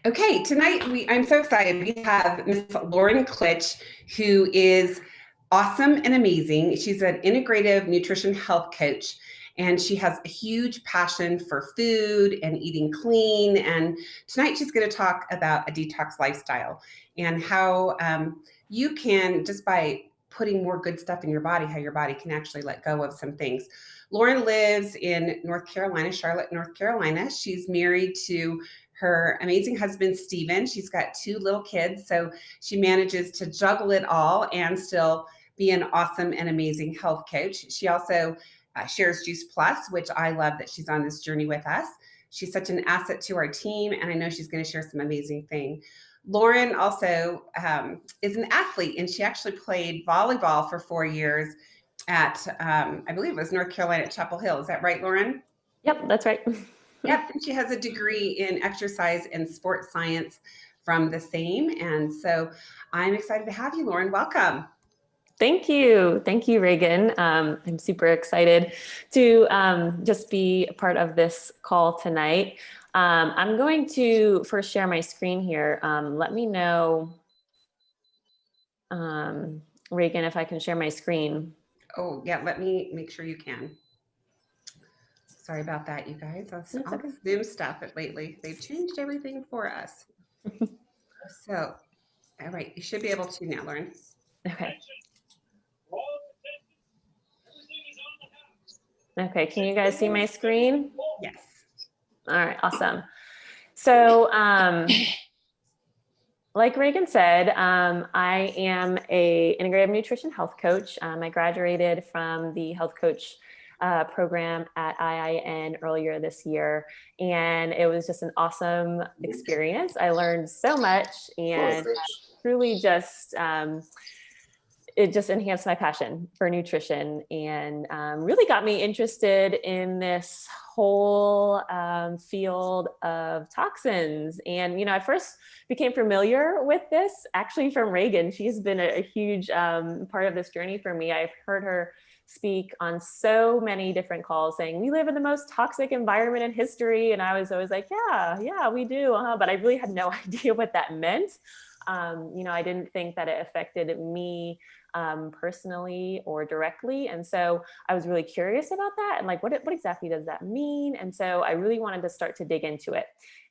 Okay, tonight I'm so excited. We have Miss Lauren Klitzsch, who is awesome and amazing. She's an integrative nutrition health coach, and she has a huge passion for food and eating clean. And tonight she's going to talk about a detox lifestyle and how you can, just by putting more good stuff in your body, how your body can actually let go of some things. Lauren lives in North Carolina, Charlotte, North Carolina. She's married to her amazing husband, Steven. She's got two little kids, so she manages to juggle it all and still be an awesome and amazing health coach. She also shares Juice Plus, which I love that she's on this journey with us. She's such an asset to our team, and I know she's going to share some amazing thing. Lauren also is an athlete, and she actually played volleyball for 4 years at, I believe it was North Carolina at Chapel Hill. Is that right, Lauren? Yep, that's right. Yep, and she has a degree in exercise and sports science from the same. And so I'm excited to have you, Lauren. Welcome. Thank you. Thank you, Reagan. I'm super excited to just be a part of this call tonight. I'm going to first share my screen here. Let me know, Reagan, if I can share my screen. Oh, yeah, let me make sure you can. Sorry about that, you guys. That's all Okay. the Zoom stuff lately. They've changed everything for us. So, all right, you should be able to now, Lauren. Okay. Okay, can you guys see my screen? Yes. All right, awesome. So, like Reagan said, I am a integrative nutrition health coach. I graduated from the health coach program at IIN earlier this year, and it was just an awesome experience. I learned so much, and truly just it just enhanced my passion for nutrition, and really got me interested in this whole field of toxins. And I first became familiar with this actually from Reagan. She's been a huge part of this journey for me. I've heard her speak on so many different calls saying we live in the most toxic environment in history, and I was always like, yeah, we do, but I really had no idea what that meant. I didn't think that it affected me personally or directly. And so I was really curious about that, and like, what exactly does that mean? And so I really wanted to start to dig into it.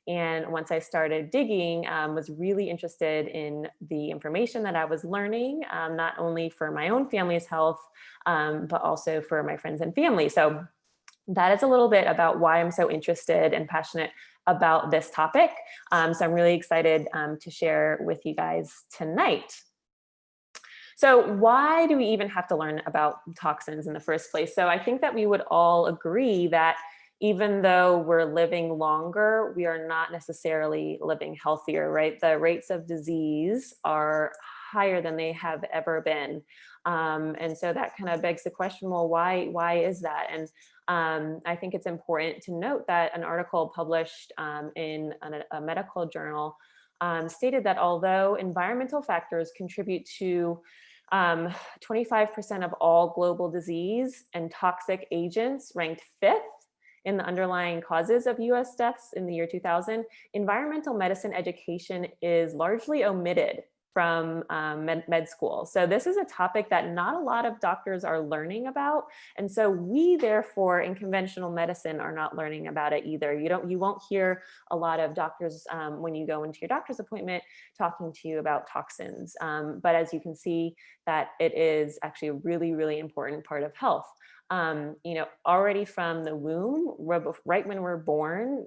And once I started digging, was really interested in the information that I was learning, not only for my own family's health, but also for my friends and family. So that is a little bit about why I'm so interested and passionate about this topic. So I'm really excited to share with you guys tonight. So why do we even have to learn about toxins in the first place? So I think that we would all agree that even though we're living longer, we are not necessarily living healthier, right? The rates of disease are higher than they have ever been. And so that kind of begs the question, well, why is that? And I think it's important to note that an article published in a medical journal stated that although environmental factors contribute to 25% of all global disease, and toxic agents ranked 5th in the underlying causes of US deaths in the year 2000, environmental medicine education is largely omitted from med school. So this is a topic that not a lot of doctors are learning about. And so we, therefore, in conventional medicine are not learning about it either. You won't hear a lot of doctors when you go into your doctor's appointment talking to you about toxins. But as you can see, that it is actually a really, really important part of health. Already from the womb, right when we're born,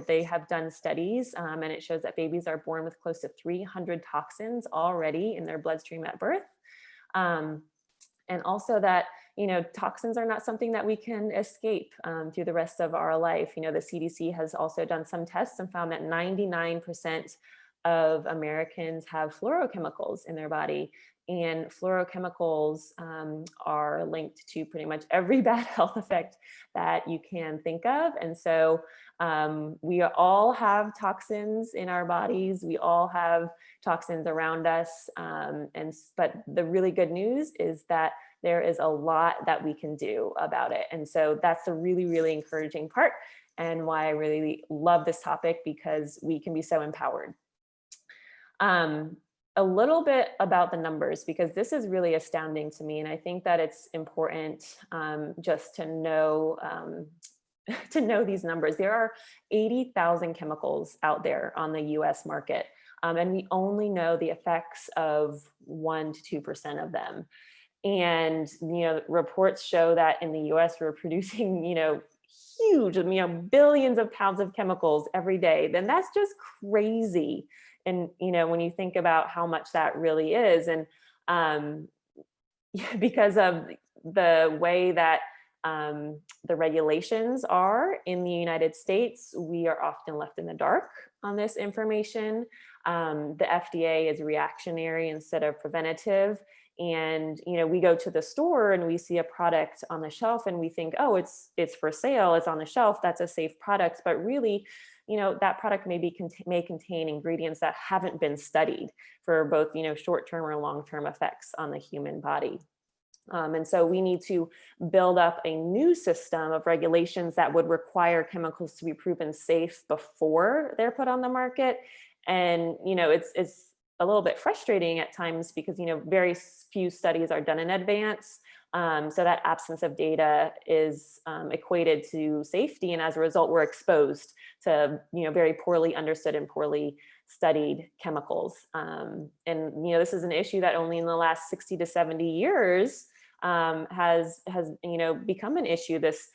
they have done studies and it shows that babies are born with close to 300 toxins already in their bloodstream at birth. And also that, toxins are not something that we can escape through the rest of our life. The CDC has also done some tests and found that 99% of Americans have fluorochemicals in their body. And fluorochemicals are linked to pretty much every bad health effect that you can think of. And so we all have toxins in our bodies. We all have toxins around us. But the really good news is that there is a lot that we can do about it. And so that's the really, really encouraging part. and why I really love this topic, because we can be so empowered. A little bit about the numbers, because this is really astounding to me. And I think that it's important just to know to know these numbers. There are 80,000 chemicals out there on the US market. And we only know the effects of 1 to 2% of them. And, reports show that in the US, we're producing, huge, billions of pounds of chemicals every day. Then that's just crazy. And, when you think about how much that really is, and because of the way that the regulations are in the United States, we are often left in the dark on this information. The FDA is reactionary instead of preventative. And, we go to the store and we see a product on the shelf and we think, oh, it's for sale, it's on the shelf, that's a safe product. But really, that product may contain ingredients that haven't been studied for both, short-term or long-term effects on the human body. And so we need to build up a new system of regulations that would require chemicals to be proven safe before they're put on the market. And, it's a little bit frustrating at times because, very few studies are done in advance. So that absence of data is equated to safety. And as a result, we're exposed to, very poorly understood and poorly studied chemicals. And, this is an issue that only in the last 60 to 70 years has become an issue. This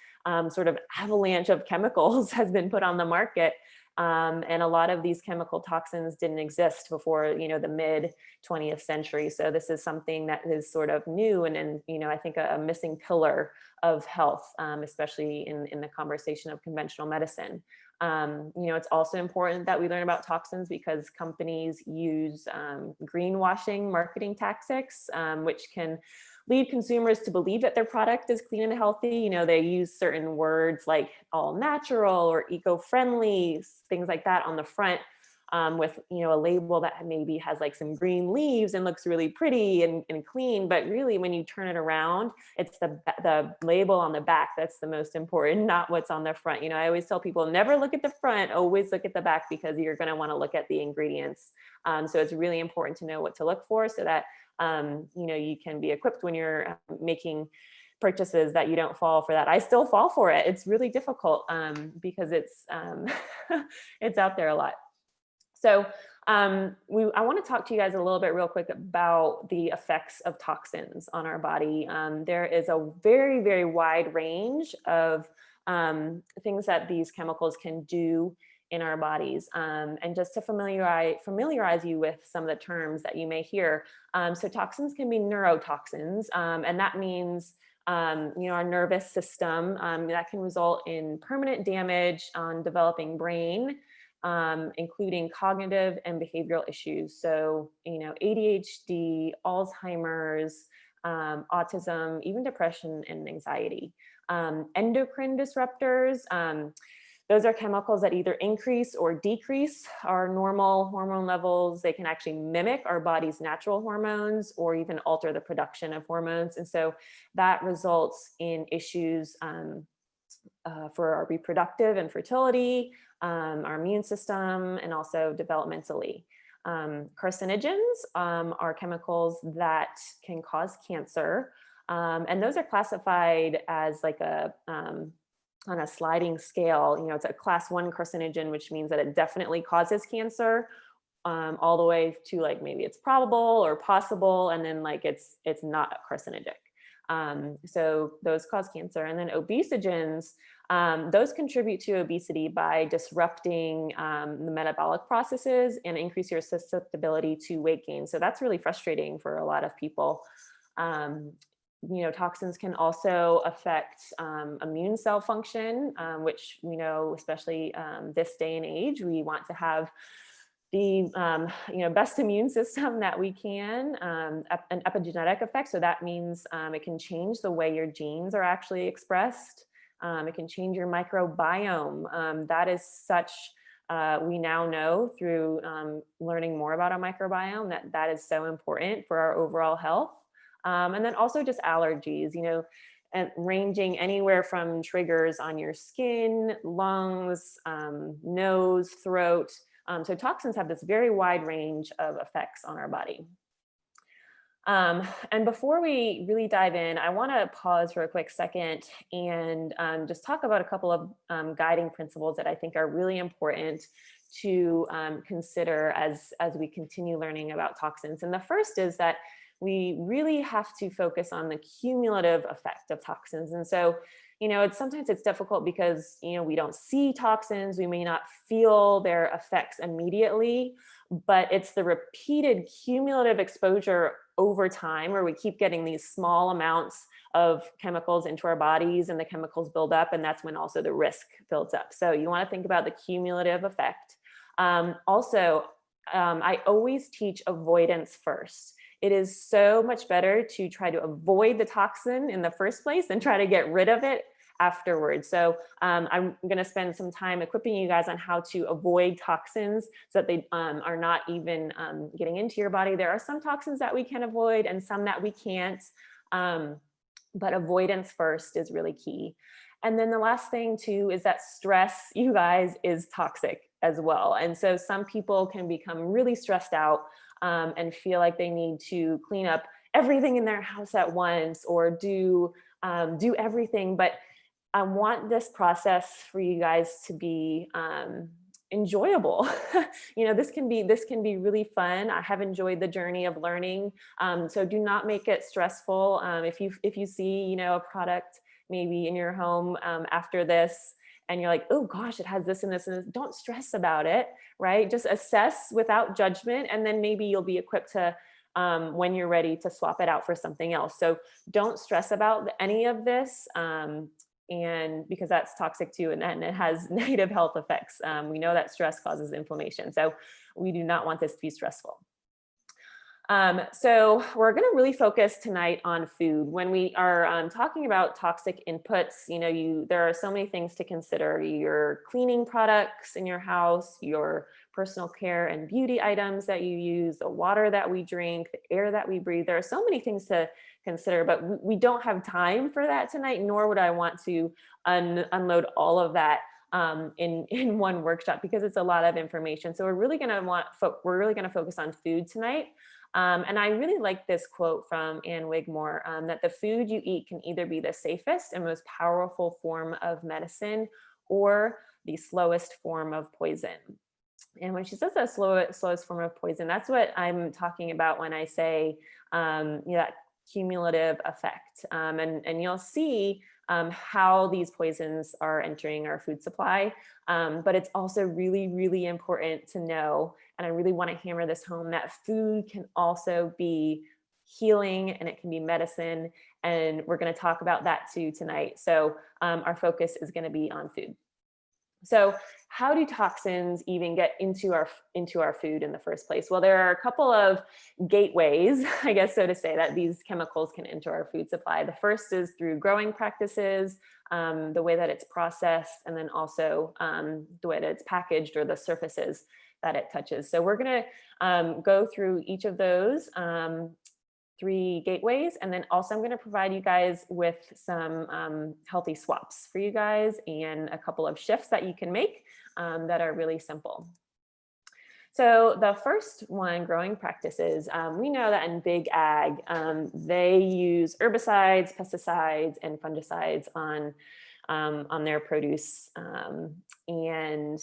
sort of avalanche of chemicals has been put on the market. And a lot of these chemical toxins didn't exist before, the mid 20th century. So this is something that is sort of new and I think a missing pillar of health, especially in the conversation of conventional medicine. It's also important that we learn about toxins because companies use greenwashing marketing tactics, which can lead consumers to believe that their product is clean and healthy. They use certain words like all natural or eco-friendly, things like that on the front, with, a label that maybe has like some green leaves and looks really pretty and clean. But really, when you turn it around, it's the label on the back that's the most important, not what's on the front. I always tell people, never look at the front, always look at the back, because you're going to want to look at the ingredients. So it's really important to know what to look for so that you can be equipped when you're making purchases, that you don't fall for that. I still fall for it. It's really difficult because it's it's out there a lot. So I want to talk to you guys a little bit real quick about the effects of toxins on our body. There is a very, very wide range of things that these chemicals can do in our bodies. And just to familiarize you with some of the terms that you may hear. So toxins can be neurotoxins, and that means our nervous system, that can result in permanent damage on developing brain, including cognitive and behavioral issues. So, ADHD, Alzheimer's, autism, even depression and anxiety. Endocrine disruptors, those are chemicals that either increase or decrease our normal hormone levels. They can actually mimic our body's natural hormones or even alter the production of hormones. And so that results in issues for our reproductive and fertility, our immune system, and also developmentally. Carcinogens are chemicals that can cause cancer. And those are classified as like on a sliding scale. It's a class 1 carcinogen, which means that it definitely causes cancer, all the way to like maybe it's probable or possible, and then like it's not carcinogenic. So those cause cancer. And then obesogens, those contribute to obesity by disrupting the metabolic processes and increase your susceptibility to weight gain. So that's really frustrating for a lot of people. Toxins can also affect immune cell function, which we know, especially this day and age, we want to have the best immune system that we can, an epigenetic effect. So that means it can change the way your genes are actually expressed. It can change your microbiome. That is such, we now know through learning more about our microbiome that is so important for our overall health. And then also just allergies. and ranging anywhere from triggers on your skin, lungs, nose, throat. So toxins have this very wide range of effects on our body. And before we really dive in, I want to pause for a quick second and just talk about a couple of guiding principles that I think are really important to consider as we continue learning about toxins. And the first is that we really have to focus on the cumulative effect of toxins. And so, sometimes it's difficult because, we don't see toxins, we may not feel their effects immediately, but it's the repeated cumulative exposure over time where we keep getting these small amounts of chemicals into our bodies and the chemicals build up, and that's when also the risk builds up. So you want to think about the cumulative effect. I always teach avoidance first. It is so much better to try to avoid the toxin in the first place than try to get rid of it afterwards. So I'm going to spend some time equipping you guys on how to avoid toxins so that they are not even getting into your body. There are some toxins that we can avoid and some that we can't, but avoidance first is really key. And then the last thing too is that stress, you guys, is toxic as well. And so some people can become really stressed out and feel like they need to clean up everything in their house at once or do everything. But I want this process for you guys to be enjoyable. This can be really fun. I have enjoyed the journey of learning. So do not make it stressful. If you see, a product maybe in your home after this, and you're like, oh gosh, it has this and this and this, don't stress about it, right? Just assess without judgment, and then maybe you'll be equipped to, when you're ready, to swap it out for something else. So don't stress about any of this, and because that's toxic too, and it has negative health effects. We know that stress causes inflammation, so we do not want this to be stressful. So we're going to really focus tonight on food. When we are talking about toxic inputs, there are so many things to consider: your cleaning products in your house, your personal care and beauty items that you use, the water that we drink, the air that we breathe. There are so many things to consider, but we don't have time for that tonight, nor would I want to unload all of that in one workshop, because it's a lot of information. So we're really going to focus on food tonight. And I really like this quote from Anne Wigmore, that the food you eat can either be the safest and most powerful form of medicine or the slowest form of poison. And when she says the slowest form of poison, that's what I'm talking about when I say that cumulative effect. And you'll see how these poisons are entering our food supply. But it's also really, really important to know, and I really want to hammer this home, that food can also be healing and it can be medicine. And we're going to talk about that too tonight. So our focus is going to be on food. So how do toxins even get into our food in the first place? Well, there are a couple of gateways, I guess, so to say, that these chemicals can enter our food supply. The first is through growing practices, the way that it's processed, and then also the way that it's packaged or the surfaces that it touches. So we're going to go through each of those 3 gateways. And then also I'm going to provide you guys with some healthy swaps for you guys and a couple of shifts that you can make that are really simple. So the first one, growing practices, we know that in big ag, they use herbicides, pesticides, and fungicides on their produce. And,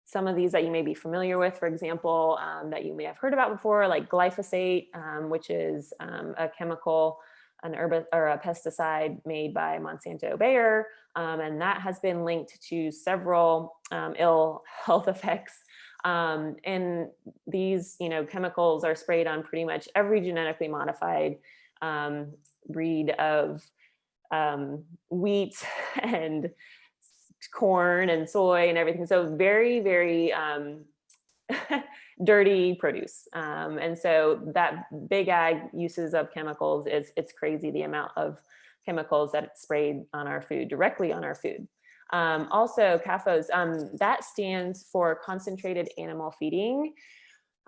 some of these that you may be familiar with, for example, that you may have heard about before, like glyphosate, which is a chemical, a pesticide made by Monsanto Bayer, and that has been linked to several ill health effects. And these, chemicals are sprayed on pretty much every genetically modified breed of wheat and corn and soy and everything. So very, very dirty produce. And so that big ag uses of chemicals it's crazy, the amount of chemicals that it's sprayed on our food, directly on our food. Also CAFOs, that stands for concentrated animal feeding.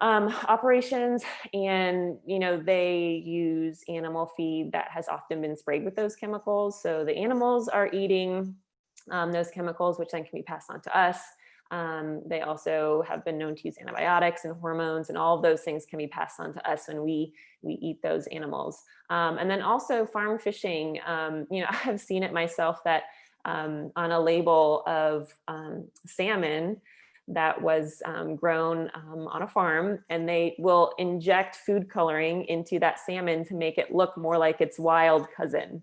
operations, and they use animal feed that has often been sprayed with those chemicals. So the animals are eating those chemicals, which then can be passed on to us. They also have been known to use antibiotics and hormones, and all of those things can be passed on to us when we eat those animals. And then also farm fishing. I've seen it myself that on a label of salmon that was grown on a farm, and they will inject food coloring into that salmon to make it look more like its wild cousin,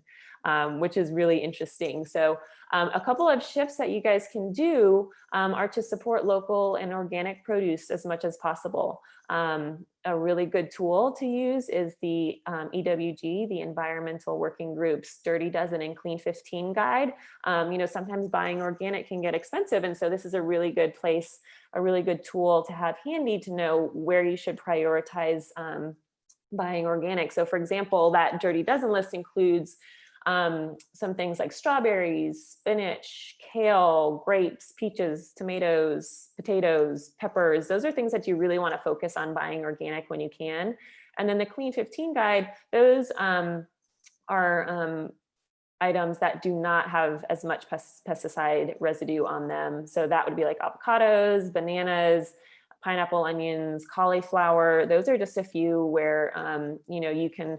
which is really interesting. So a couple of shifts that you guys can do are to support local and organic produce as much as possible. A really good tool to use is the EWG, the Environmental Working Group's Dirty Dozen and Clean 15 guide. Sometimes buying organic can get expensive, and so this is a really good place, a really good tool to have handy to know where you should prioritize buying organic. So for example, that Dirty Dozen list includes some things like strawberries, spinach, kale, grapes, peaches, tomatoes, potatoes, peppers. Those are things that you really want to focus on buying organic when you can. And then the Clean 15 guide, those are items that do not have as much pesticide residue on them. So that would be like avocados, bananas, pineapple, onions, cauliflower. Those are just a few where you can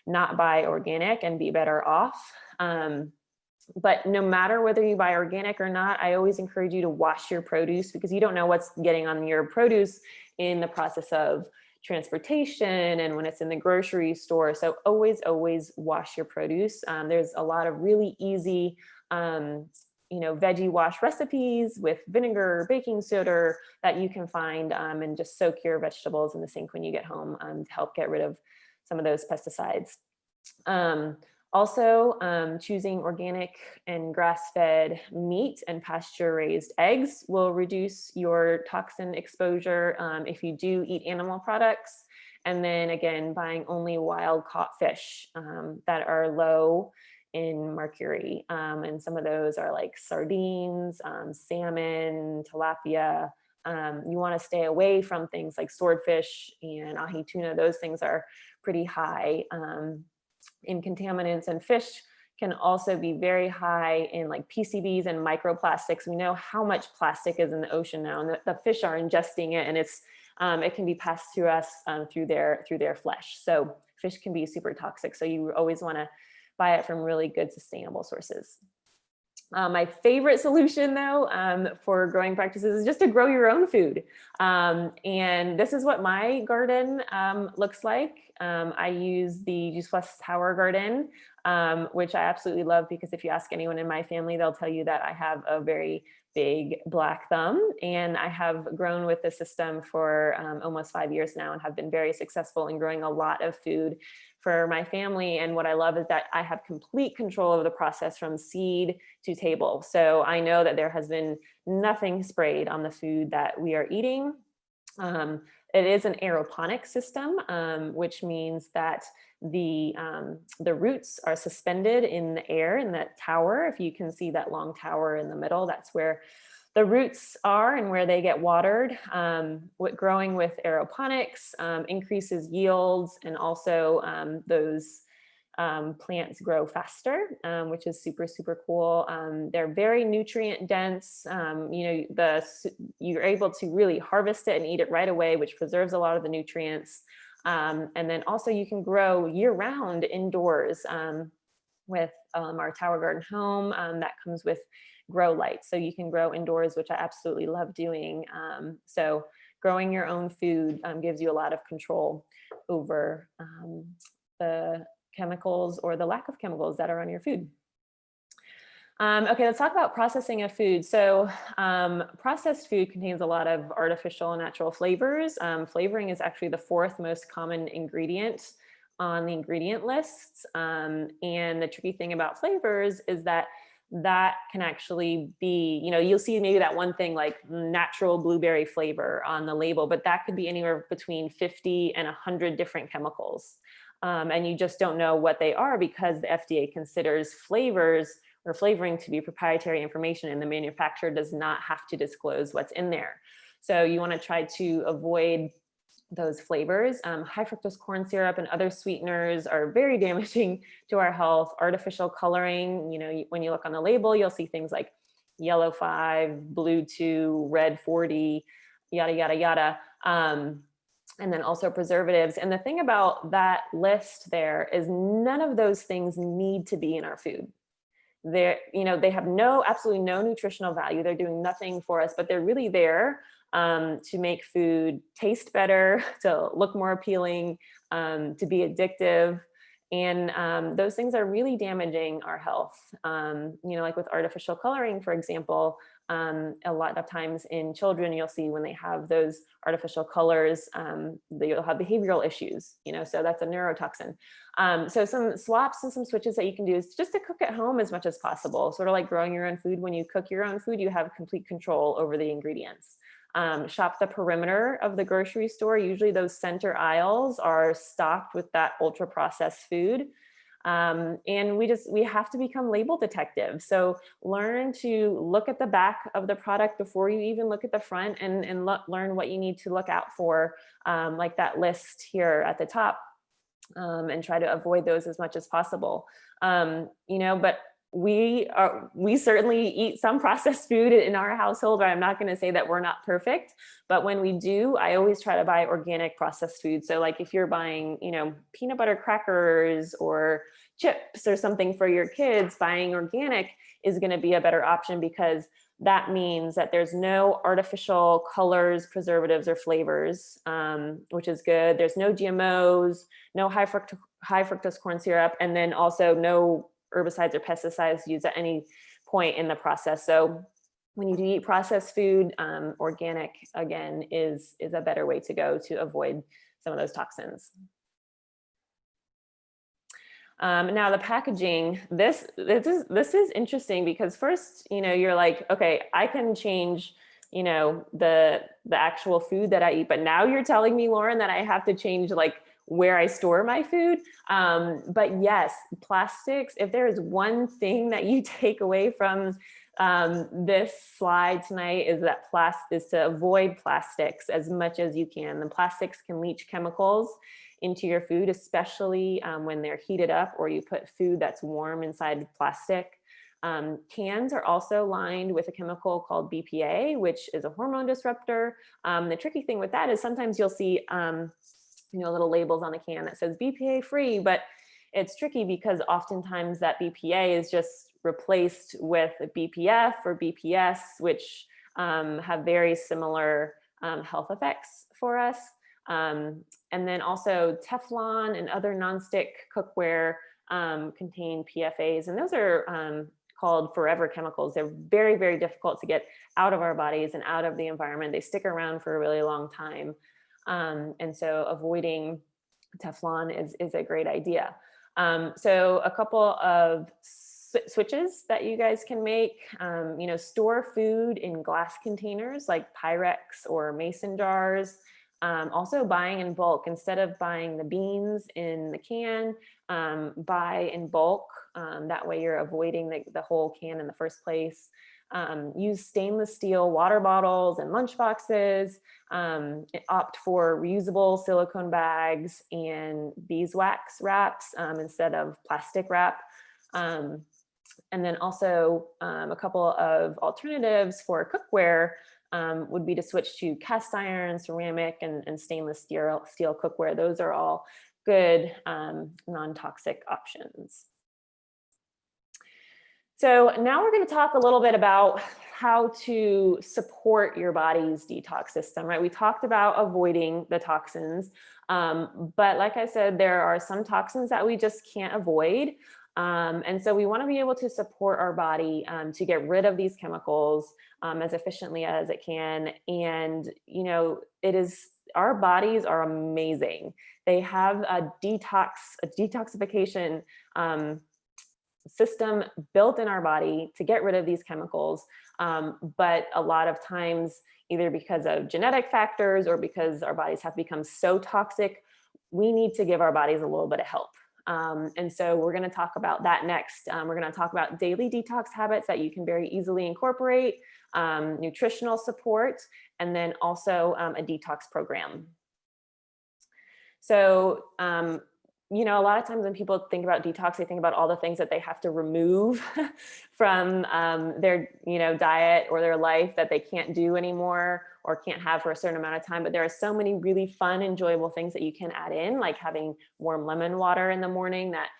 not buy organic and be better off. But no matter whether you buy organic or not, I always encourage you to wash your produce, because you don't know what's getting on your produce in the process of transportation and when it's in the grocery store. So always wash your produce. There's a lot of really easy veggie wash recipes with vinegar, baking soda that you can find, and just soak your vegetables in the sink when you get home to help get rid of some of those pesticides. Also, choosing organic and grass-fed meat and pasture-raised eggs will reduce your toxin exposure if you do eat animal products. And then again, buying only wild-caught fish that are low in mercury. And some of those are like sardines, salmon, tilapia. You want to stay away from things like swordfish and ahi tuna. Those things are pretty high in contaminants, and fish can also be very high in like PCBs and microplastics. We know how much plastic is in the ocean now, and the fish are ingesting it, and it can be passed to us through their flesh. So fish can be super toxic. So you always want to buy it from really good sustainable sources. My favorite solution though for growing practices is just to grow your own food. And this is what my garden looks like. I use the Juice Plus Tower Garden, which I absolutely love, because if you ask anyone in my family, they'll tell you that I have a very big black thumb, and I have grown with the system for almost 5 years now and have been very successful in growing a lot of food for my family. And what I love is that I have complete control of the process from seed to table. So I know that there has been nothing sprayed on the food that we are eating. It is an aeroponic system, which means that the roots are suspended in the air in that tower. If you can see that long tower in the middle, that's where the roots are and where they get watered. Growing with aeroponics increases yields, and also those plants grow faster, which is super, super cool. They're very nutrient dense. You're able to really harvest it and eat it right away, which preserves a lot of the nutrients. And then also you can grow year round indoors with our Tower Garden Home that comes with grow lights. So you can grow indoors, which I absolutely love doing. So growing your own food gives you a lot of control over the chemicals or the lack of chemicals that are on your food. Okay, let's talk about processing of food. So processed food contains a lot of artificial and natural flavors. Flavoring is actually the fourth most common ingredient on the ingredient lists. And the tricky thing about flavors is that can actually be, you'll see maybe that one thing like natural blueberry flavor on the label, but that could be anywhere between 50 and 100 different chemicals. And you just don't know what they are, because the FDA considers flavors or flavoring to be proprietary information, and the manufacturer does not have to disclose what's in there. So you want to try to avoid those flavors. High fructose corn syrup and other sweeteners are very damaging to our health. Artificial coloring, when you look on the label, you'll see things like yellow 5, blue 2, red 40, yada, yada, yada. And then also preservatives. And the thing about that list there is none of those things need to be in our food. They have absolutely no nutritional value. They're doing nothing for us, but they're really there to make food taste better, to look more appealing, to be addictive. And those things are really damaging our health. Like with artificial coloring, for example, a lot of times in children, you'll see when they have those artificial colors, you'll have behavioral issues, so that's a neurotoxin. So some swaps and some switches that you can do is just to cook at home as much as possible, sort of like growing your own food. When you cook your own food, you have complete control over the ingredients. Shop the perimeter of the grocery store. Usually those center aisles are stocked with that ultra processed food. And we have to become label detectives. So learn to look at the back of the product before you even look at the front, and learn what you need to look out for, like that list here at the top, and try to avoid those as much as possible. But we certainly eat some processed food in our household. I'm not going to say that we're not perfect, but when we do, I always try to buy organic processed food. So like if you're buying, peanut butter crackers or chips or something for your kids, buying organic is going to be a better option, because that means that there's no artificial colors, preservatives, or flavors, which is good. There's no GMOs, no high fructose corn syrup, and then also no herbicides or pesticides used at any point in the process. So when you do eat processed food, organic, again, is a better way to go to avoid some of those toxins. Now the packaging, this is interesting, because first, you're like, okay, I can change, the actual food that I eat, but now you're telling me, Lauren, that I have to change like where I store my food. But yes, plastics, if there is one thing that you take away from this slide tonight, is that is to avoid plastics as much as you can. The plastics can leach chemicals into your food, especially when they're heated up, or you put food that's warm inside plastic. Cans are also lined with a chemical called BPA, which is a hormone disruptor. The tricky thing with that is sometimes you'll see little labels on the can that says BPA free, but it's tricky because oftentimes that BPA is just replaced with BPF or BPS, which have very similar health effects for us. And then also Teflon and other nonstick cookware contain PFAs, and those are called forever chemicals. They're very, very difficult to get out of our bodies and out of the environment. They stick around for a really long time. And so avoiding Teflon is a great idea. So a couple of switches that you guys can make, store food in glass containers like Pyrex or mason jars. Also buying in bulk. Instead of buying the beans in the can, buy in bulk. That way you're avoiding the whole can in the first place. Use stainless steel water bottles and lunch boxes. Opt for reusable silicone bags and beeswax wraps instead of plastic wrap. And then also a couple of alternatives for cookware would be to switch to cast iron, ceramic, and stainless steel cookware. Those are all good non-toxic options. So now we're going to talk a little bit about how to support your body's detox system, right? We talked about avoiding the toxins, but like I said, there are some toxins that we just can't avoid. And so we want to be able to support our body to get rid of these chemicals as efficiently as it can. And, our bodies are amazing. They have a detoxification system built in our body to get rid of these chemicals. But a lot of times, either because of genetic factors or because our bodies have become so toxic, we need to give our bodies a little bit of help. And so we're going to talk about that next. We're going to talk about daily detox habits that you can very easily incorporate, nutritional support, and then also a detox program. So, you know, a lot of times when people think about detox, they think about all the things that they have to remove from their, you know, diet or their life that they can't do anymore or can't have for a certain amount of time. But there are so many really fun, enjoyable things that you can add in, like having warm lemon water in the morning that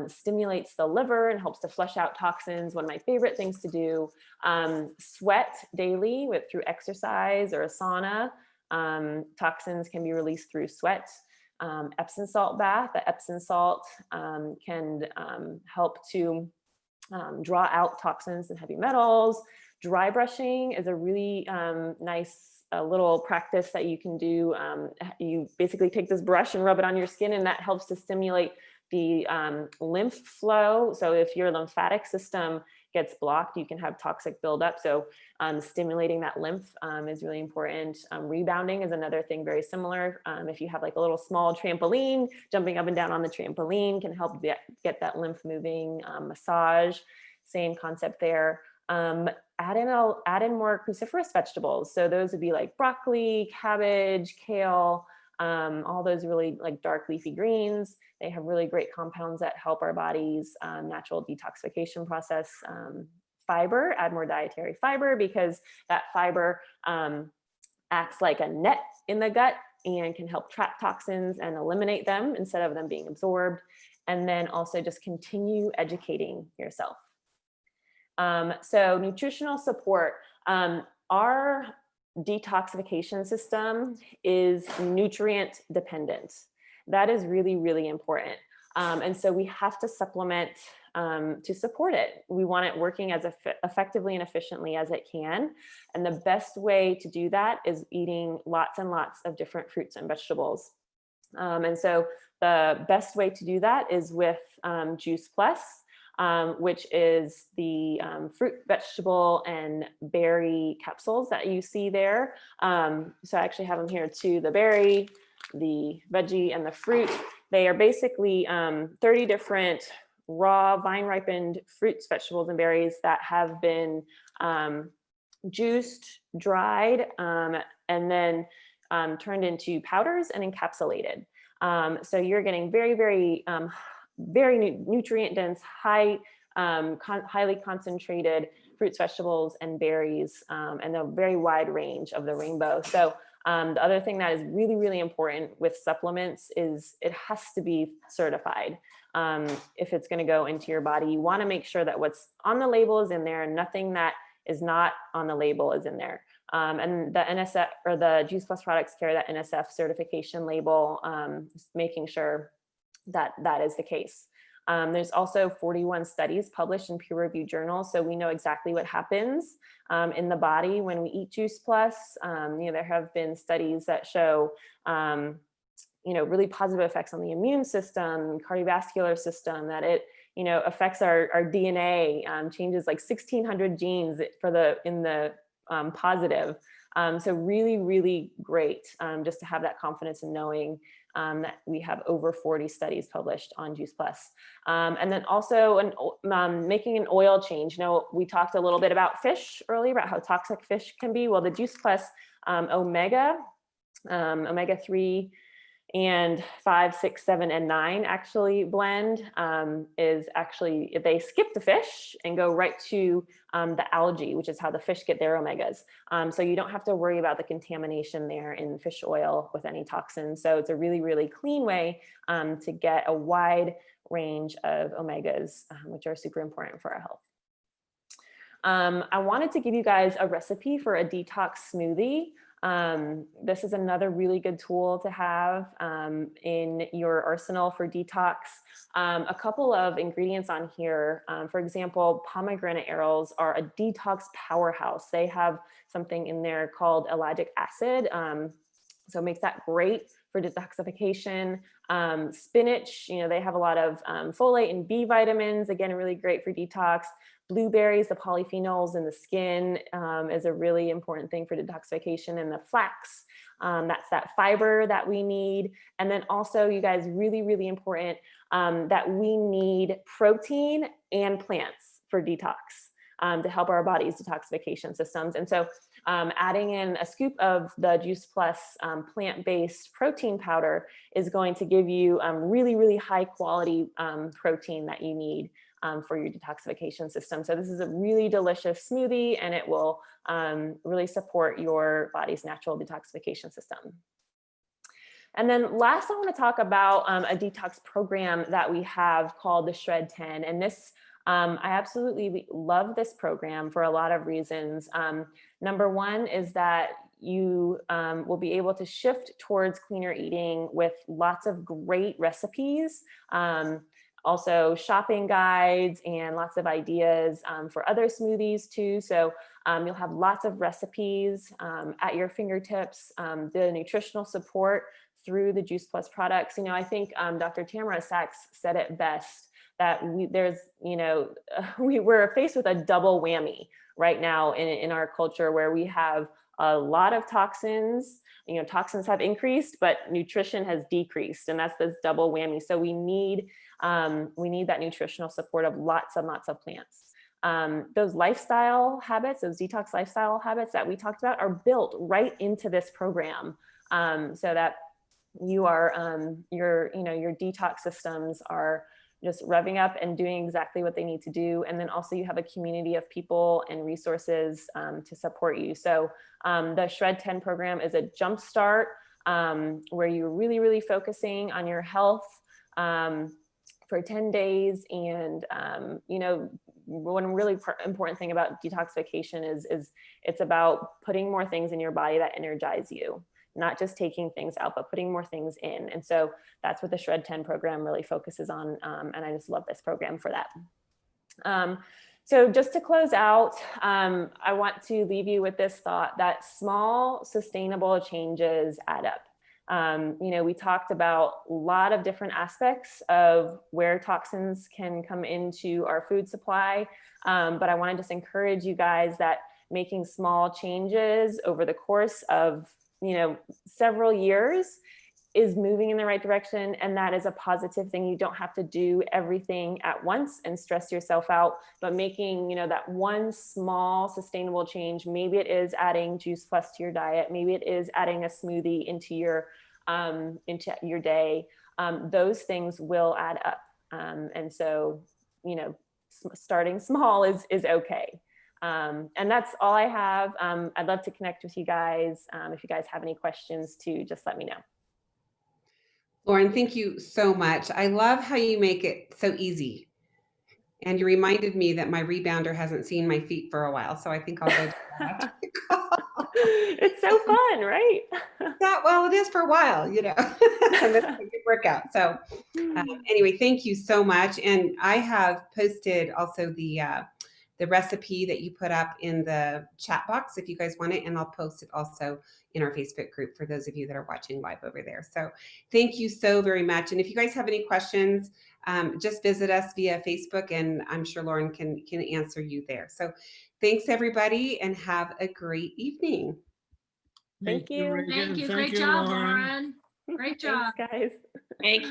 stimulates the liver and helps to flush out toxins. One of my favorite things to do. Sweat daily through exercise or a sauna. Toxins can be released through sweat. Epsom salt bath. The Epsom salt can help to draw out toxins and heavy metals. Dry brushing is a really nice little practice that you can do. You basically take this brush and rub it on your skin, and that helps to stimulate the lymph flow. So if your lymphatic system gets blocked, you can have toxic buildup. So stimulating that lymph is really important. Rebounding is another thing very similar. If you have like a little small trampoline, jumping up and down on the trampoline can help get that lymph moving. Massage, same concept there. Add in more cruciferous vegetables. So those would be like broccoli, cabbage, kale, all those really like dark leafy greens. They have really great compounds that help our body's natural detoxification process. Fiber, add more dietary fiber, because that fiber acts like a net in the gut and can help trap toxins and eliminate them instead of them being absorbed. And then also just continue educating yourself. So nutritional support, our detoxification system is nutrient dependent. That is really, really important. And so we have to supplement to support it. We want it working as effectively and efficiently as it can. And the best way to do that is eating lots and lots of different fruits and vegetables. And so the best way to do that is with Juice Plus, which is the fruit, vegetable, and berry capsules that you see there. So I actually have them here too, the berry, the veggie, and the fruit. They are basically 30 different raw vine ripened fruits, vegetables, and berries that have been juiced, dried, and then turned into powders and encapsulated. So you're getting very, very, very nutrient dense, highly concentrated fruits, vegetables, and berries, and a very wide range of the rainbow. So the other thing that is really, really important with supplements is it has to be certified. If it's going to go into your body, you want to make sure that what's on the label is in there and nothing that is not on the label is in there. And the NSF or the Juice Plus products carry that NSF certification label, making sure that that is the case. There's also 41 studies published in peer-reviewed journals, so we know exactly what happens in the body when we eat Juice Plus. There have been studies that show really positive effects on the immune system, cardiovascular system, that it affects our DNA, changes like 1,600 genes in the positive. So really, really great just to have that confidence in knowing that we have over 40 studies published on Juice Plus. And then also making an oil change. We talked a little bit about fish earlier, about how toxic fish can be. Well, the Juice Plus omega-3 and 5, 6, 7, and 9 actually blend is actually, they skip the fish and go right to the algae, which is how the fish get their omegas. So you don't have to worry about the contamination there in fish oil with any toxins. So it's a really, really clean way to get a wide range of omegas, which are super important for our health. I wanted to give you guys a recipe for a detox smoothie. This is another really good tool to have in your arsenal for detox. A couple of ingredients on here, for example, pomegranate arils are a detox powerhouse. They have something in there called ellagic acid. So it makes that great for detoxification. Spinach, they have a lot of folate and B vitamins, again, really great for detox. Blueberries, the polyphenols in the skin is a really important thing for detoxification. And the flax, that's that fiber that we need. And then also, you guys, really, really important that we need protein and plants for detox to help our body's detoxification systems. And so Adding in a scoop of the Juice Plus plant-based protein powder is going to give you really, really high quality protein that you need for your detoxification system. So this is a really delicious smoothie, and it will really support your body's natural detoxification system. And then last, I want to talk about a detox program that we have called the Shred 10. And this, I absolutely love this program for a lot of reasons. Number one is that you will be able to shift towards cleaner eating with lots of great recipes. Also shopping guides and lots of ideas for other smoothies too. So you'll have lots of recipes at your fingertips. The nutritional support through the Juice Plus products. You know, I think Dr. Tamara Sachs said it best, that we're faced with a double whammy right now in our culture, where we have a lot of toxins. You know, toxins have increased, but nutrition has decreased, and that's this double whammy. So we need that nutritional support of lots and lots of plants. Those lifestyle habits, those detox lifestyle habits that we talked about, are built right into this program, so that you are your detox systems are just revving up and doing exactly what they need to do. And then also you have a community of people and resources to support you. So the Shred 10 program is a jumpstart where you're really, really focusing on your health for 10 days. And, one really important thing about detoxification is it's about putting more things in your body that energize you, not just taking things out, but putting more things in. And so that's what the Shred 10 program really focuses on. And I just love this program for that. So just to close out, I want to leave you with this thought that small, sustainable changes add up. We talked about a lot of different aspects of where toxins can come into our food supply. But I want to just encourage you guys that making small changes over the course of several years is moving in the right direction. And that is a positive thing. You don't have to do everything at once and stress yourself out, but making, that one small sustainable change. Maybe it is adding Juice Plus to your diet. Maybe it is adding a smoothie into your day. Those things will add up. And so, starting small is okay. And that's all I have. I'd love to connect with you guys. If you guys have any questions too, just let me know. Lauren, thank you so much. I love how you make it so easy. And you reminded me that my rebounder hasn't seen my feet for a while. So I think I'll go do that. It's so fun, right? Well, it is for a while, and it's a good workout. So anyway, thank you so much. And I have posted also the recipe that you put up in the chat box if you guys want it. And I'll post it also in our Facebook group for those of you that are watching live over there. So thank you so very much. And if you guys have any questions, just visit us via Facebook, and I'm sure Lauren can answer you there. So thanks everybody, and have a great evening. Thank you. Thank you. Great job, Lauren. Great job. Thanks, guys. Thank you.